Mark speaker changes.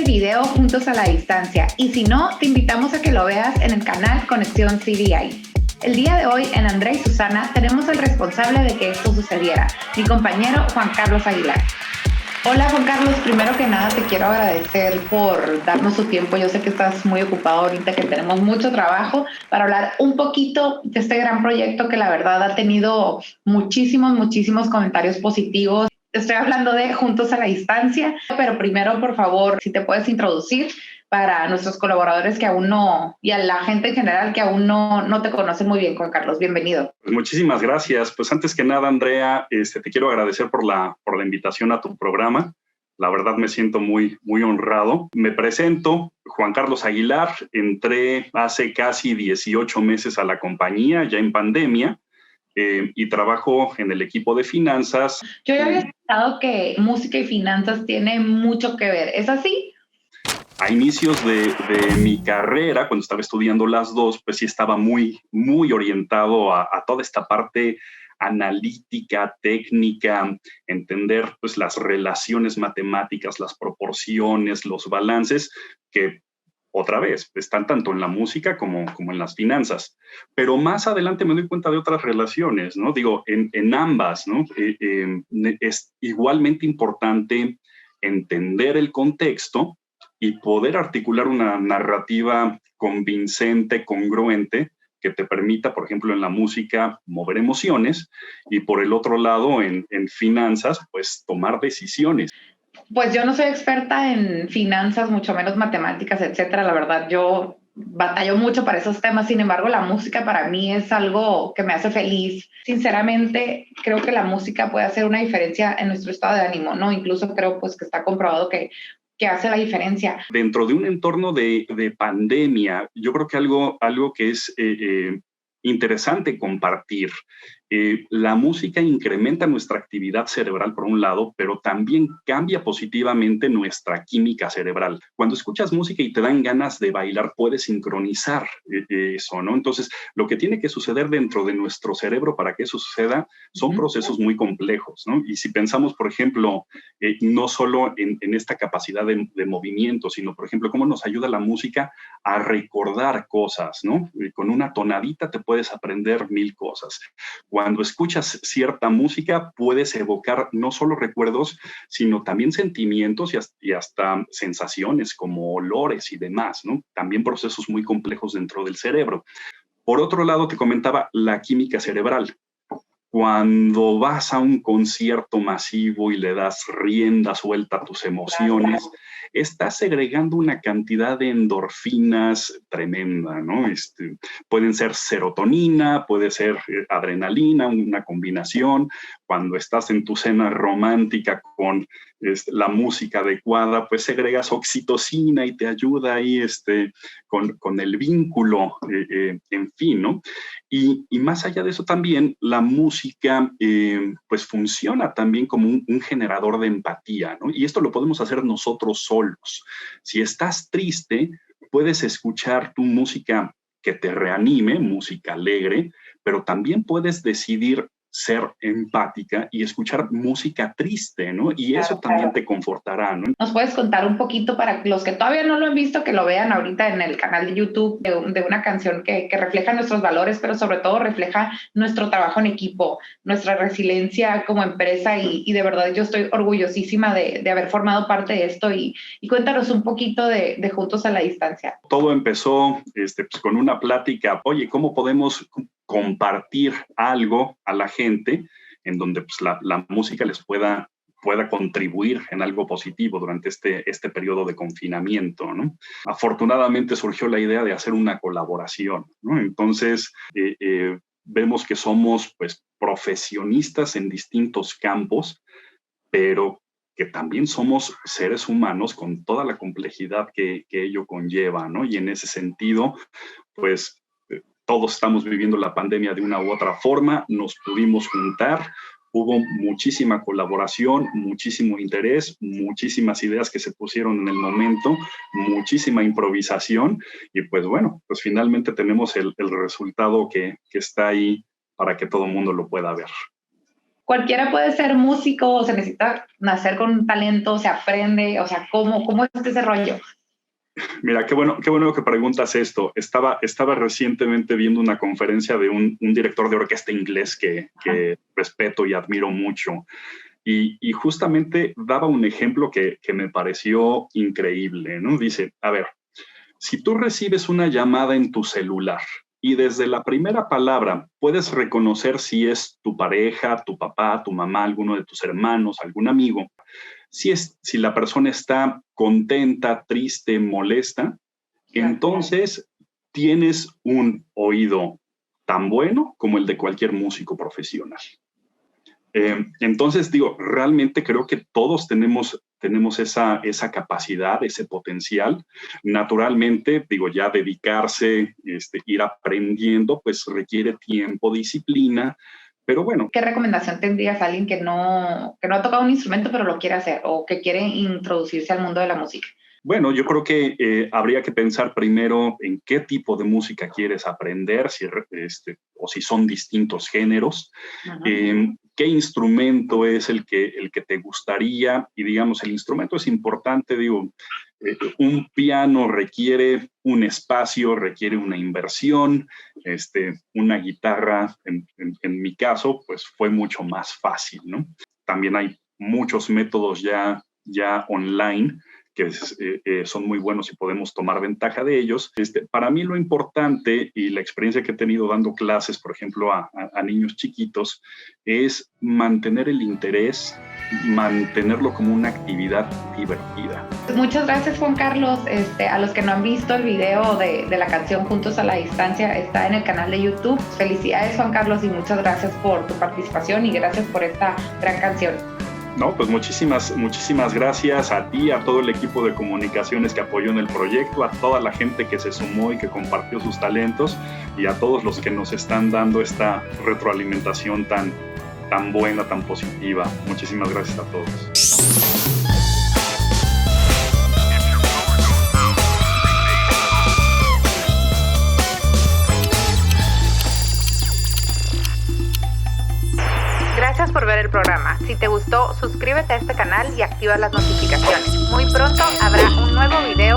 Speaker 1: el video Juntos a la Distancia y si no, te invitamos a que lo veas en el canal Conexión CDI. El día de hoy en Andrea y Susana tenemos al responsable de que esto sucediera, mi compañero Juan Carlos Aguilar. Hola Juan Carlos, primero que nada te quiero agradecer por darnos tu tiempo. Yo sé que estás muy ocupado ahorita, que tenemos mucho trabajo para hablar un poquito de este gran proyecto que la verdad ha tenido muchísimos comentarios positivos. Estoy hablando de Juntos a la Distancia, pero primero, por favor, si te puedes introducir para nuestros colaboradores que aún no, y a la gente en general que aún no te conocen muy bien, Juan Carlos. Bienvenido.
Speaker 2: Pues muchísimas gracias. Pues antes que nada, Andrea, te quiero agradecer por la invitación a tu programa. La verdad me siento muy honrado. Me presento, Juan Carlos Aguilar. Entré hace casi 18 meses a la compañía, ya en pandemia. Y trabajo en el equipo de finanzas.
Speaker 1: Yo ya había escuchado que música y finanzas tienen mucho que ver. ¿Es así?
Speaker 2: A inicios de mi carrera, cuando estaba estudiando las dos, pues sí estaba muy orientado a toda esta parte analítica, técnica, entender pues las relaciones matemáticas, las proporciones, los balances, que otra vez, están tanto en la música como en las finanzas. Pero más adelante me doy cuenta de otras relaciones, ¿no? Digo, en ambas, ¿no? Es igualmente importante entender el contexto y poder articular una narrativa convincente, congruente, que te permita, por ejemplo, en la música, mover emociones, y por el otro lado, en finanzas, pues tomar decisiones.
Speaker 1: Pues yo no soy experta en finanzas, mucho menos matemáticas, etcétera. La verdad, yo batallo mucho para esos temas. Sin embargo, la música para mí es algo que me hace feliz. Sinceramente, creo que la música puede hacer una diferencia en nuestro estado de ánimo, ¿no? Incluso creo pues que está comprobado que hace la diferencia.
Speaker 2: Dentro de un entorno de pandemia, yo creo que algo que es interesante compartir. La música incrementa nuestra actividad cerebral por un lado, pero también cambia positivamente nuestra química cerebral. Cuando escuchas música y te dan ganas de bailar, puedes sincronizar eso, ¿no? Entonces, lo que tiene que suceder dentro de nuestro cerebro para que eso suceda son procesos muy complejos, ¿no? Y si pensamos, por ejemplo, no solo en esta capacidad de movimiento, sino, por ejemplo, cómo nos ayuda la música a recordar cosas, ¿no? Con una tonadita te puedes aprender 1000 cosas. Cuando escuchas cierta música, puedes evocar no solo recuerdos, sino también sentimientos y hasta sensaciones como olores y demás, ¿no? También procesos muy complejos dentro del cerebro. Por otro lado, te comentaba la química cerebral. Cuando vas a un concierto masivo y le das rienda suelta a tus emociones, estás segregando una cantidad de endorfinas tremenda, ¿no? Pueden ser serotonina, puede ser adrenalina, una combinación. Cuando estás en tu cena romántica con la música adecuada, pues segregas oxitocina y te ayuda ahí con el vínculo, en fin, ¿no? Y más allá de eso también, la música pues funciona también como un generador de empatía, ¿no? Y esto lo podemos hacer nosotros solos. Si estás triste, puedes escuchar tu música que te reanime, música alegre, pero también puedes decidir ser empática y escuchar música triste, ¿no? Y eso también te confortará, ¿no?
Speaker 1: ¿Nos puedes contar un poquito para los que todavía no lo han visto, que lo vean ahorita en el canal de YouTube de una canción que refleja nuestros valores, pero sobre todo refleja nuestro trabajo en equipo, nuestra resiliencia como empresa y de verdad yo estoy orgullosísima de haber formado parte de esto y cuéntanos un poquito de Juntos a la Distancia.
Speaker 2: Todo empezó pues, con una plática, oye, ¿cómo podemos compartir algo a la gente en donde pues, la música les pueda contribuir en algo positivo durante este periodo de confinamiento, ¿no? Afortunadamente surgió la idea de hacer una colaboración, ¿no? Entonces, vemos que somos pues, profesionistas en distintos campos, pero que también somos seres humanos con toda la complejidad que ello conlleva, ¿no? Y en ese sentido, pues todos estamos viviendo la pandemia de una u otra forma, nos pudimos juntar, hubo muchísima colaboración, muchísimo interés, muchísimas ideas que se pusieron en el momento, muchísima improvisación y pues bueno, pues finalmente tenemos el resultado que está ahí para que todo el mundo lo pueda ver.
Speaker 1: ¿Cualquiera puede ser músico o se necesita nacer con un talento, se aprende? O sea, ¿cómo es ese rollo?
Speaker 2: Mira, qué bueno que preguntas esto. Estaba recientemente viendo una conferencia de un director de orquesta inglés que respeto y admiro mucho. Y justamente daba un ejemplo que me pareció increíble, ¿no? Dice, a ver, si tú recibes una llamada en tu celular y desde la primera palabra puedes reconocer si es tu pareja, tu papá, tu mamá, alguno de tus hermanos, algún amigo, si la persona está contenta, triste, molesta, entonces tienes un oído tan bueno como el de cualquier músico profesional. Entonces, digo, realmente creo que todos tenemos esa capacidad, ese potencial. Naturalmente, digo, ya dedicarse, ir aprendiendo, pues requiere tiempo, disciplina, pero bueno.
Speaker 1: ¿Qué recomendación tendrías a alguien que no ha tocado un instrumento pero lo quiere hacer o que quiere introducirse al mundo de la música?
Speaker 2: Bueno, yo creo que habría que pensar primero en qué tipo de música quieres aprender, o si son distintos géneros, qué instrumento es el que te gustaría, y digamos, el instrumento es importante, digo, un piano requiere un espacio, requiere una inversión, una guitarra, en mi caso, pues fue mucho más fácil, ¿no? También hay muchos métodos ya online que son muy buenos y podemos tomar ventaja de ellos. Para mí lo importante y la experiencia que he tenido dando clases, por ejemplo, a niños chiquitos, es mantener el interés, mantenerlo como una actividad divertida.
Speaker 1: Muchas gracias, Juan Carlos. A los que no han visto el video de la canción Juntos a la Distancia, está en el canal de YouTube. Felicidades, Juan Carlos, y muchas gracias por tu participación y gracias por esta gran canción.
Speaker 2: No, pues muchísimas gracias a ti, a todo el equipo de comunicaciones que apoyó en el proyecto, a toda la gente que se sumó y que compartió sus talentos y a todos los que nos están dando esta retroalimentación tan buena, tan positiva. Muchísimas gracias a todos.
Speaker 1: Gracias por ver el programa. Si te gustó, suscríbete a este canal y activa las notificaciones. Muy pronto habrá un nuevo video